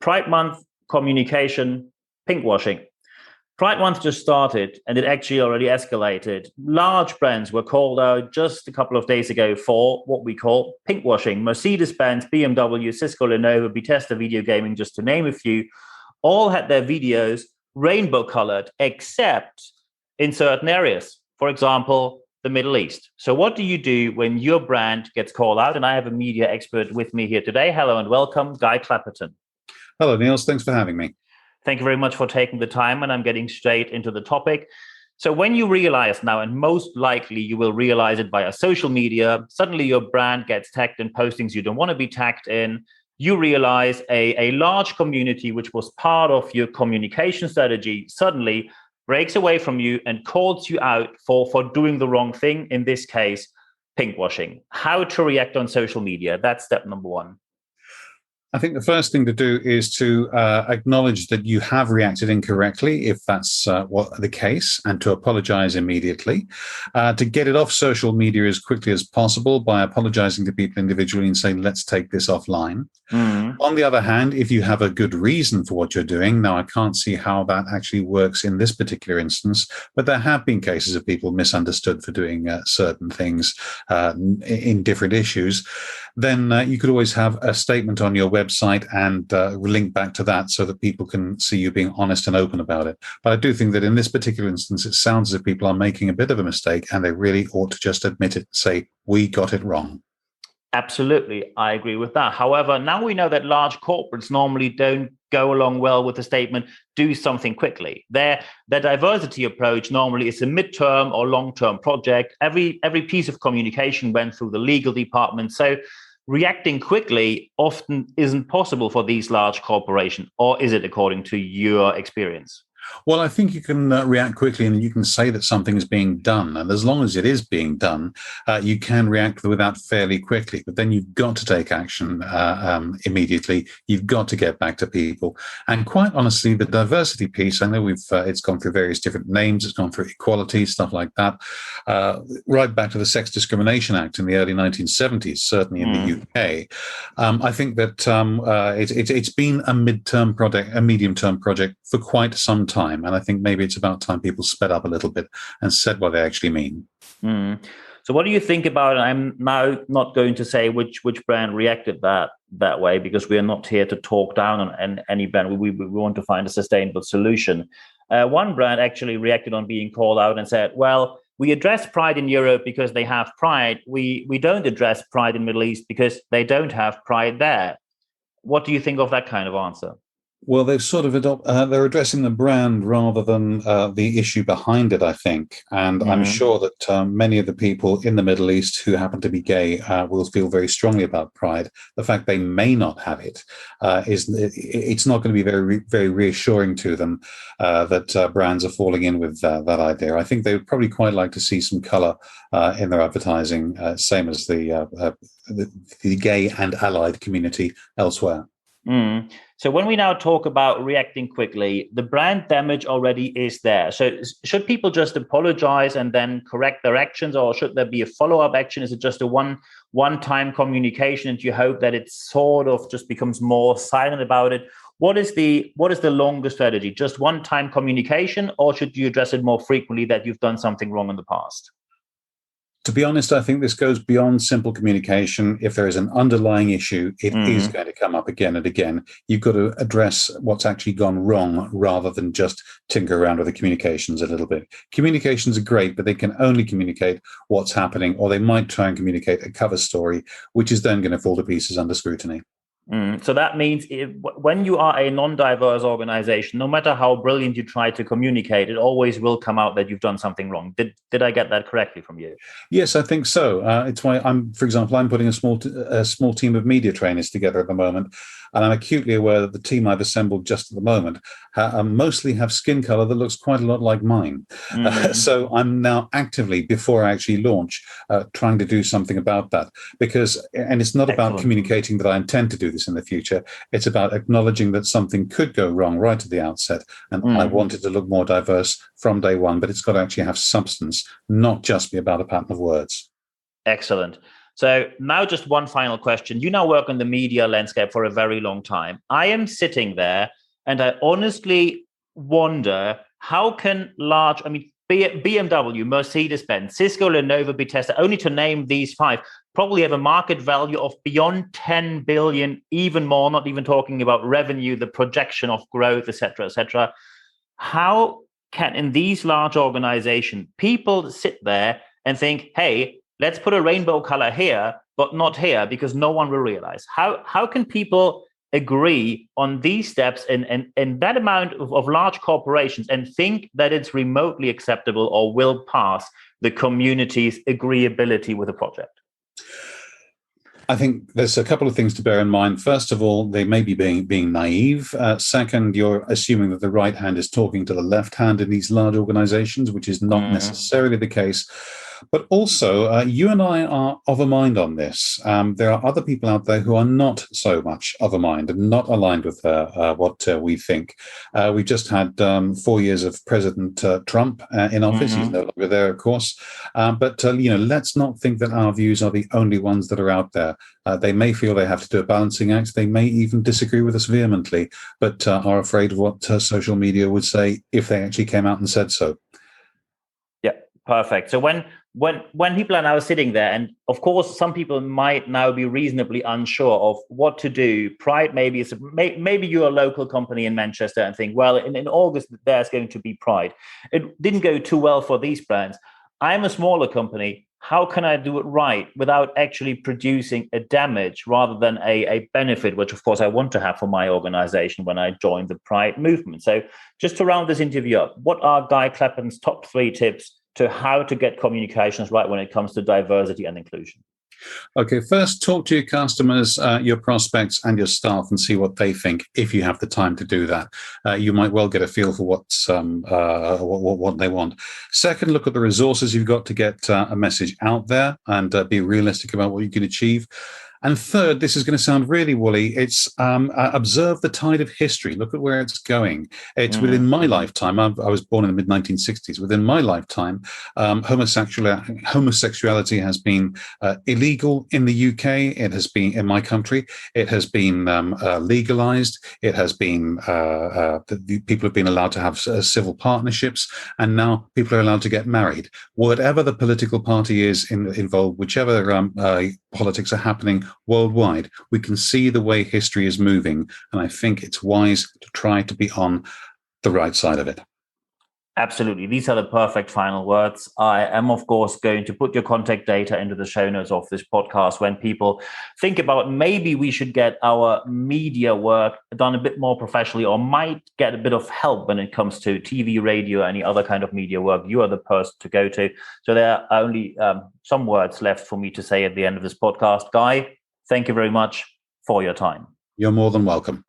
Pride Month communication, pinkwashing. Pride Month just started and it actually already escalated. Large brands were called out just a couple of days ago for what we call pinkwashing. Mercedes-Benz, BMW, Cisco, Lenovo, Bethesda Video Gaming, just to name a few, all had their videos rainbow colored, except in certain areas. For example, the Middle East. So what do you do when your brand gets called out? And I have a media expert with me here today. Hello and welcome, Guy Clapperton. Hello, Niels. Thanks for having me. Thank you very much for taking the time, and I'm getting straight into the topic. So when you realize now, and most likely you will realize it via social media, suddenly your brand gets tagged in postings you don't want to be tagged in. You realize a large community, which was part of your communication strategy, suddenly breaks away from you and calls you out for doing the wrong thing, in this case, pinkwashing. How to react on social media. That's step number one. I think the first thing to do is to acknowledge that you have reacted incorrectly, if that's what the case, and to apologize immediately. To get it off social media as quickly as possible by apologizing to people individually and saying, let's take this offline. On the other hand, if you have a good reason for what you're doing, now I can't see how that actually works in this particular instance, but there have been cases of people misunderstood for doing certain things in different issues, then you could always have a statement on your website and link back to that so that people can see you being honest and open about it. But I do think that in this particular instance, it sounds as if people are making a bit of a mistake and they really ought to just admit it and say, we got it wrong. Absolutely. I agree with that. However, now we know that large corporates normally don't go along well with the statement, do something quickly. Their diversity approach normally is a midterm or long-term project. Every piece of communication went through the legal department. So reacting quickly often isn't possible for these large corporations, or is it, according to your experience? Well, I think you can react quickly and you can say that something is being done. And as long as it is being done, you can react with that fairly quickly. But then you've got to take action immediately. You've got to get back to people. And quite honestly, the diversity piece, I know it's gone through various different names. It's gone through equality, stuff like that, right back to the Sex Discrimination Act in the early 1970s, certainly in the UK. I think that it's been a midterm project, a medium-term project for quite some time. And I think maybe it's about time people sped up a little bit and said what they actually mean. So what do you think about it? I'm now not going to say which brand reacted that way, because we are not here to talk down on any brand. We want to find a sustainable solution. One brand actually reacted on being called out and said, well, we address Pride in Europe because they have Pride. We don't address Pride in the Middle East because they don't have Pride there. What do you think of that kind of answer? Well, they've sort of they're addressing the brand rather than the issue behind it, I think. And I'm sure that many of the people in the Middle East who happen to be gay will feel very strongly about Pride. The fact they may not have it it's not going to be very, very reassuring to them that brands are falling in with that idea. I think they would probably quite like to see some colour in their advertising, same as the gay and allied community elsewhere. So when we now talk about reacting quickly, the brand damage already is there. So should people just apologize and then correct their actions, or should there be a follow-up action? Is it just a one-time communication and you hope that it sort of just becomes more silent about it? What is the longer strategy? Just one-time communication, or should you address it more frequently that you've done something wrong in the past? To be honest, I think this goes beyond simple communication. If there is an underlying issue, it is going to come up again and again. You've got to address what's actually gone wrong rather than just tinker around with the communications a little bit. Communications are great, but they can only communicate what's happening, or they might try and communicate a cover story, which is then going to fall to pieces under scrutiny. So that means when you are a non-diverse organization, no matter how brilliant you try to communicate, it always will come out that you've done something wrong. Did I get that correctly from you? Yes, I think so. It's why for example, I'm putting a small team of media trainers together at the moment, and I'm acutely aware that the team I've assembled just at the moment mostly have skin color that looks quite a lot like mine. So I'm now actively, before I actually launch, trying to do something about that, and it's not about communicating that I intend to do this in the future. It's about acknowledging that something could go wrong right at the outset, and I want it to look more diverse from day one, but it's got to actually have substance, not just be about a pattern of words. Excellent. So now just one final question. You now work on the media landscape for a very long time. I am sitting there and I honestly wonder, how can BMW, Mercedes-Benz, Cisco, Lenovo, Bethesda, only to name these five, probably have a market value of beyond 10 billion, even more, not even talking about revenue, the projection of growth, et cetera, et cetera. How can, in these large organizations, people sit there and think, hey, let's put a rainbow color here, but not here, because no one will realize? How can people agree on these steps and that amount of large corporations and think that it's remotely acceptable or will pass the community's agreeability with a project? I think there's a couple of things to bear in mind. First of all, they may be being naive. Second, you're assuming that the right hand is talking to the left hand in these large organizations, which is not necessarily the case. But also, you and I are of a mind on this. There are other people out there who are not so much of a mind and not aligned with what we think. We've just had 4 years of President Trump in office. He's no longer there, of course. But let's not think that our views are the only ones that are out there. They may feel they have to do a balancing act. They may even disagree with us vehemently, but are afraid of what social media would say if they actually came out and said so. Yeah, perfect. So when people are now sitting there, and of course, some people might now be reasonably unsure of what to do. Pride maybe you're a local company in Manchester and think, well, in August, there's going to be Pride. It didn't go too well for these brands. I'm a smaller company. How can I do it right without actually producing a damage rather than a benefit, which of course I want to have for my organization when I join the Pride movement? So just to round this interview up, what are Guy Clapperton's top 3 tips to how to get communications right when it comes to diversity and inclusion? Okay, first talk to your customers, your prospects, and your staff, and see what they think. If you have the time to do that, you might well get a feel for what they want. Second, look at the resources you've got to get a message out there, and be realistic about what you can achieve. And third, this is going to sound really woolly, it's observe the tide of history. Look at where it's going. It's within my lifetime. I was born in the mid-1960s. Within my lifetime, homosexuality has been illegal in the UK. It has been, in my country, it has been legalized. It has been, people have been allowed to have civil partnerships, and now people are allowed to get married. Whatever the political party is involved, whichever politics are happening worldwide, we can see the way history is moving, and I think it's wise to try to be on the right side of it. Absolutely. These are the perfect final words. I am, of course, going to put your contact data into the show notes of this podcast when people think about maybe we should get our media work done a bit more professionally, or might get a bit of help when it comes to TV, radio, any other kind of media work. You are the person to go to. So there are only some words left for me to say at the end of this podcast. Guy, thank you very much for your time. You're more than welcome.